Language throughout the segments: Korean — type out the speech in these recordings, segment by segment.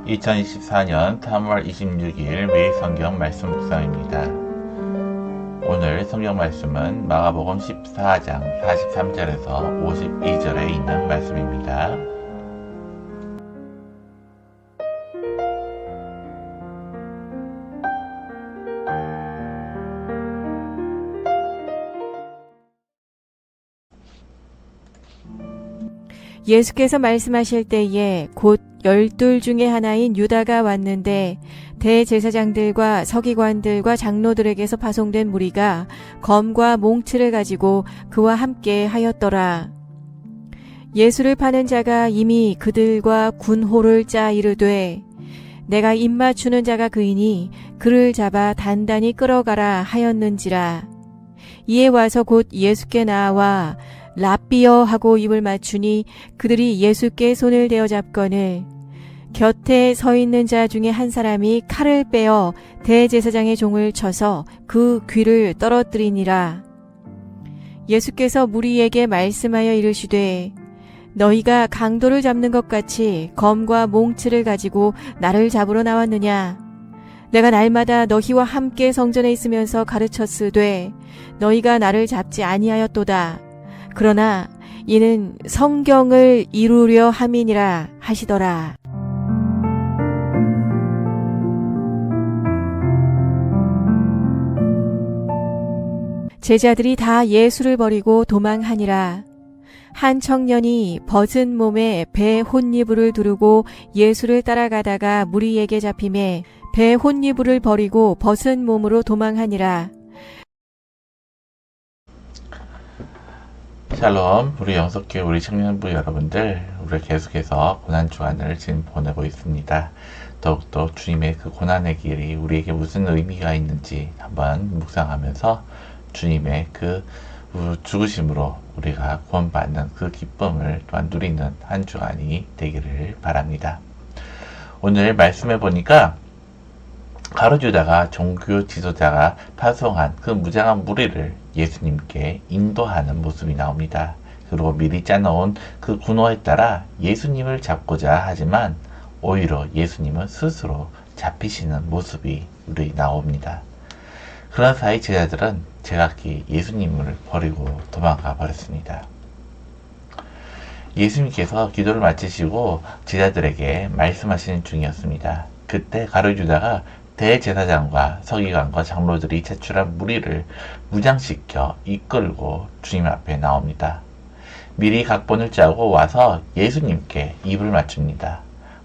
2024년 3월 26일 매일 성경 말씀 묵상입니다. 오늘 성경 말씀은 마가복음 14장 43절에서 52절에 있는 말씀입니다. 예수께서 말씀하실 때에 곧 12 중에 하나인 유다가 왔는데 대제사장들과 서기관들과 장로들에게서 파송된 무리가 검과 몽치를 가지고 그와 함께 하였더라. 예수를 파는 자가 이미 그들과 군호를 짜 이르되 내가 입맞추는 자가 그이니 그를 잡아 단단히 끌어가라 하였는지라. 이에 와서 곧 예수께 나와 랍비여 하고 입을 맞추니 그들이 예수께 손을 대어 잡거늘 곁에 서 있는 자 중에 한 사람이 칼을 빼어 대제사장의 종을 쳐서 그 귀를 떨어뜨리니라. 예수께서 무리에게 말씀하여 이르시되 너희가 강도를 잡는 것 같이 검과 몽치를 가지고 나를 잡으러 나왔느냐. 내가 날마다 너희와 함께 성전에 있으면서 가르쳤으되 너희가 나를 잡지 아니하였도다. 그러나 이는 성경을 이루려 함이니라 하시더라. 제자들이 다 예수를 버리고 도망하니라. 한 청년이 벗은 몸에 배 혼이불을 두르고 예수를 따라가다가 무리에게 잡히매 배 혼이불을 버리고 벗은 몸으로 도망하니라. 샬롬, 우리 영석교회 우리 청년부 여러분들, 우리 계속해서 고난주간을 지금 보내고 있습니다. 더욱더 주님의 그 고난의 길이 우리에게 무슨 의미가 있는지 한번 묵상하면서 주님의 그 죽으심으로 우리가 구원받는 그 기쁨을 또한 누리는 한 주간이 되기를 바랍니다. 오늘 말씀해 보니까 가룟 유다가 종교 지도자가 파송한 그 무장한 무리를 예수님께 인도하는 모습이 나옵니다. 그리고 미리 짜놓은 그 군호에 따라 예수님을 잡고자 하지만 오히려 예수님은 스스로 잡히시는 모습이 우리 나옵니다. 그런 사이 제자들은 제각기 예수님을 버리고 도망가 버렸습니다. 예수님께서 기도를 마치시고 제자들에게 말씀하시는 중이었습니다. 그때 가룟 유다가 대제사장과 서기관과 장로들이 제출한 무리를 무장시켜 이끌고 주님 앞에 나옵니다. 미리 각본을 짜고 와서 예수님께 입을 맞춥니다.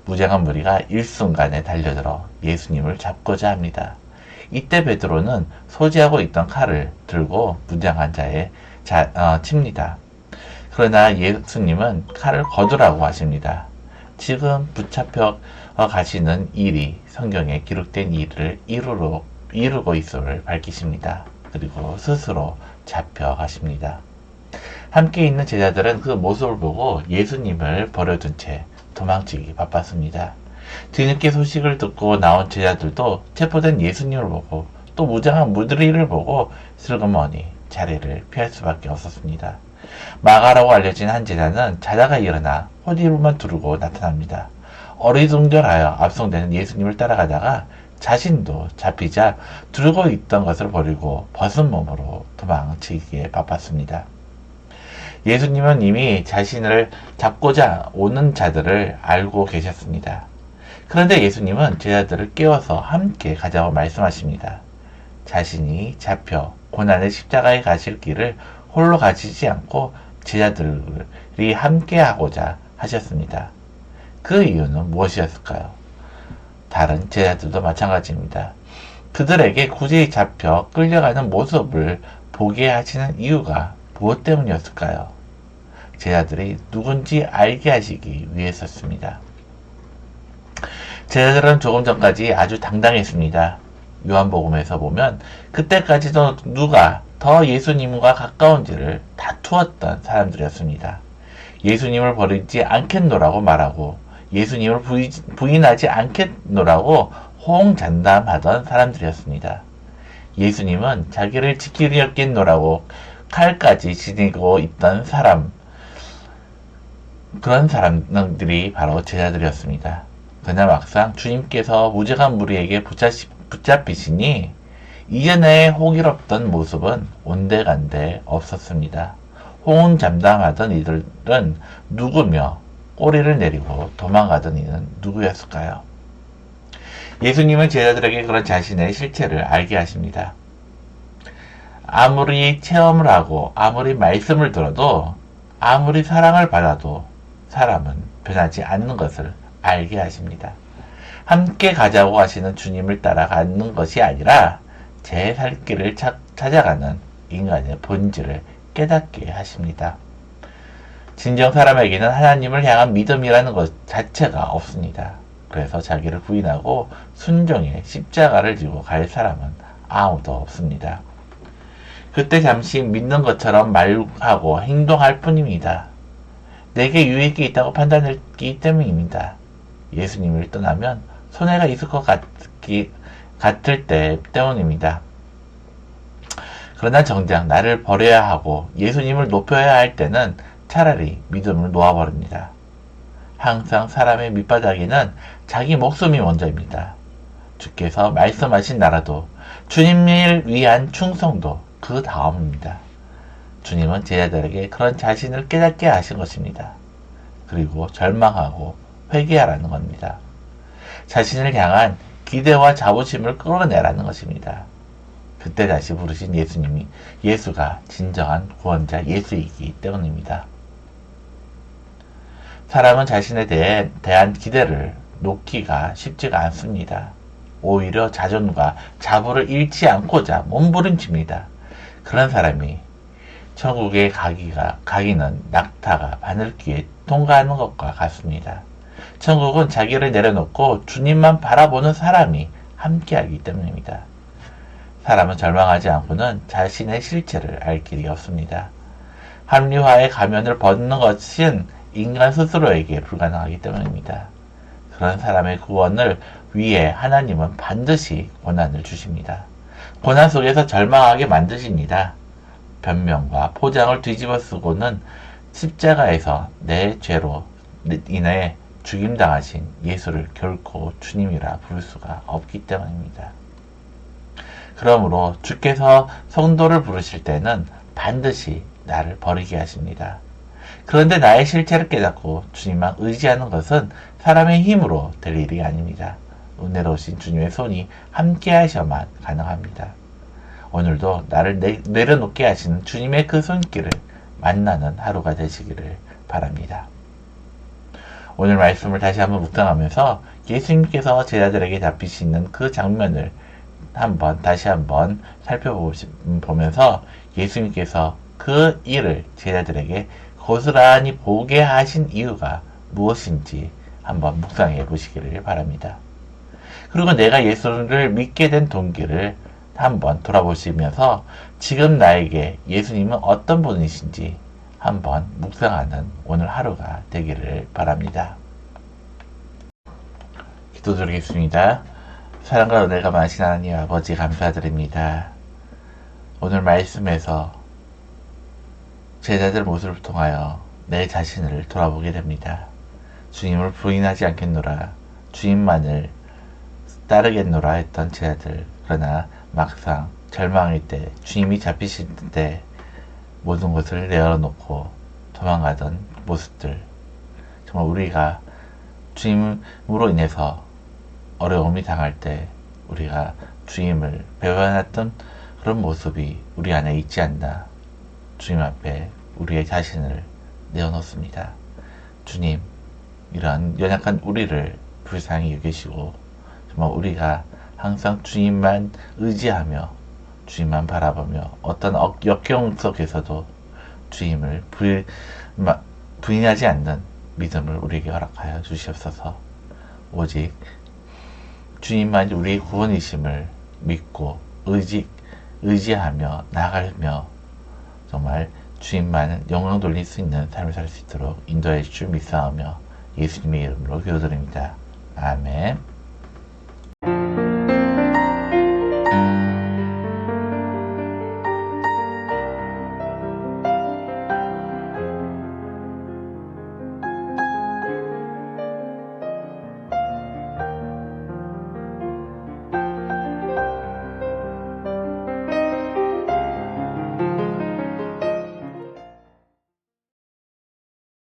무장한 무리가 일순간에 달려들어 예수님을 잡고자 합니다. 이때 베드로는 소지하고 있던 칼을 들고 무장한 자에 칩니다. 그러나 예수님은 칼을 거두라고 하십니다. 지금 붙잡혀 가시는 일이 성경에 기록된 일을 이루고 있음을 밝히십니다. 그리고 스스로 잡혀가십니다. 함께 있는 제자들은 그 모습을 보고 예수님을 버려둔 채 도망치기 바빴습니다. 뒤늦게 소식을 듣고 나온 제자들도 체포된 예수님을 보고 또 무장한 무리를 보고 슬그머니 자리를 피할 수밖에 없었습니다. 마가라고 알려진 한 제자는 자다가 일어나 헛이불만 두르고 나타납니다. 어리둥절하여 앞송되는 예수님을 따라가다가 자신도 잡히자 두르고 있던 것을 버리고 벗은 몸으로 도망치기에 바빴습니다. 예수님은 이미 자신을 잡고자 오는 자들을 알고 계셨습니다. 그런데 예수님은 제자들을 깨워서 함께 가자고 말씀하십니다. 자신이 잡혀 고난의 십자가에 가실 길을 홀로 가시지 않고 제자들이 함께 하고자 하셨습니다. 그 이유는 무엇이었을까요? 다른 제자들도 마찬가지입니다. 그들에게 굳이 잡혀 끌려가는 모습을 보게 하시는 이유가 무엇 때문이었을까요? 제자들이 누군지 알게 하시기 위해서였습니다. 제자들은 조금 전까지 아주 당당했습니다. 요한복음에서 보면 그때까지도 누가 더 예수님과 가까운지를 다투었던 사람들이었습니다. 예수님을 버리지 않겠노라고 말하고 예수님을 부인하지 않겠노라고 호응장담하던 사람들이었습니다. 예수님은 자기를 지키려겠노라고 칼까지 지니고 있던 그런 사람들이 바로 제자들이었습니다. 그러나 막상 주님께서 무죄한 무리에게 붙잡히시니 이전에 호기롭던 모습은 온데간데 없었습니다. 호언잠담하던 이들은 누구며 꼬리를 내리고 도망가던 이는 누구였을까요? 예수님은 제자들에게 그런 자신의 실체를 알게 하십니다. 아무리 체험을 하고 아무리 말씀을 들어도 아무리 사랑을 받아도 사람은 변하지 않는 것을 알게 하십니다. 함께 가자고 하시는 주님을 따라가는 것이 아니라 제 살 길을 찾아가는 인간의 본질을 깨닫게 하십니다. 진정 사람에게는 하나님을 향한 믿음이라는 것 자체가 없습니다. 그래서 자기를 부인하고 순종의 십자가를 지고 갈 사람은 아무도 없습니다. 그때 잠시 믿는 것처럼 말하고 행동할 뿐입니다. 내게 유익이 있다고 판단했기 때문입니다. 예수님을 떠나면 손해가 있을 것 같을 때 때문입니다. 그러나 정작 나를 버려야 하고 예수님을 높여야 할 때는 차라리 믿음을 놓아버립니다. 항상 사람의 밑바닥에는 자기 목숨이 먼저입니다. 주께서 말씀하신 나라도 주님을 위한 충성도 그 다음입니다. 주님은 제자들에게 그런 자신을 깨닫게 하신 것입니다. 그리고 절망하고 회개하라는 겁니다. 자신을 향한 기대와 자부심을 끌어내라는 것입니다. 그때 다시 부르신 예수님이 예수가 진정한 구원자 예수이기 때문입니다. 사람은 자신에 대한 기대를 놓기가 쉽지가 않습니다. 오히려 자존과 자부를 잃지 않고자 몸부림칩니다. 그런 사람이 천국에 가기는 낙타가 바늘귀에 통과하는 것과 같습니다. 천국은 자기를 내려놓고 주님만 바라보는 사람이 함께하기 때문입니다. 사람은 절망하지 않고는 자신의 실체를 알 길이 없습니다. 합리화의 가면을 벗는 것은 인간 스스로에게 불가능하기 때문입니다. 그런 사람의 구원을 위해 하나님은 반드시 고난을 주십니다. 고난 속에서 절망하게 만드십니다. 변명과 포장을 뒤집어 쓰고는 십자가에서 내 죄로 인해 죽임당하신 예수를 결코 주님이라 부를 수가 없기 때문입니다. 그러므로 주께서 성도를 부르실 때는 반드시 나를 버리게 하십니다. 그런데 나의 실체를 깨닫고 주님만 의지하는 것은 사람의 힘으로 될 일이 아닙니다. 은혜로우신 주님의 손이 함께 하셔만 가능합니다. 오늘도 나를 내려놓게 하시는 주님의 그 손길을 만나는 하루가 되시기를 바랍니다. 오늘 말씀을 다시 한번 묵상하면서 예수님께서 제자들에게 잡히시는 그 장면을 다시 한번 살펴보면서 예수님께서 그 일을 제자들에게 고스란히 보게 하신 이유가 무엇인지 한번 묵상해 보시기를 바랍니다. 그리고 내가 예수를 믿게 된 동기를 한번 돌아보시면서 지금 나에게 예수님은 어떤 분이신지 한번 묵상하는 오늘 하루가 되기를 바랍니다. 기도드리겠습니다. 사랑과 은혜가 많으신 하나님 아버지 감사드립니다. 오늘 말씀에서 제자들 모습을 통하여 내 자신을 돌아보게 됩니다. 주님을 부인하지 않겠노라, 주님만을 따르겠노라 했던 제자들, 그러나 막상 절망일 때, 주님이 잡히실 때 모든 것을 내어놓고 도망가던 모습들, 정말 우리가 주님으로 인해서 어려움이 당할 때 우리가 주님을 배반했던 그런 모습이 우리 안에 있지 않나, 주님 앞에 우리의 자신을 내어놓습니다. 주님, 이러한 연약한 우리를 불쌍히 여기시고 정말 우리가 항상 주님만 의지하며 주님만 바라보며 어떤 역경 속에서도 주님을 부인하지 않는 믿음을 우리에게 허락하여 주시옵소서. 오직 주님만 우리의 구원이심을 믿고 의지하며 나가며 정말 주님만 영광 돌릴 수 있는 삶을 살 수 있도록 인도해 주실 줄 믿사오며 예수님의 이름으로 기도드립니다. 아멘.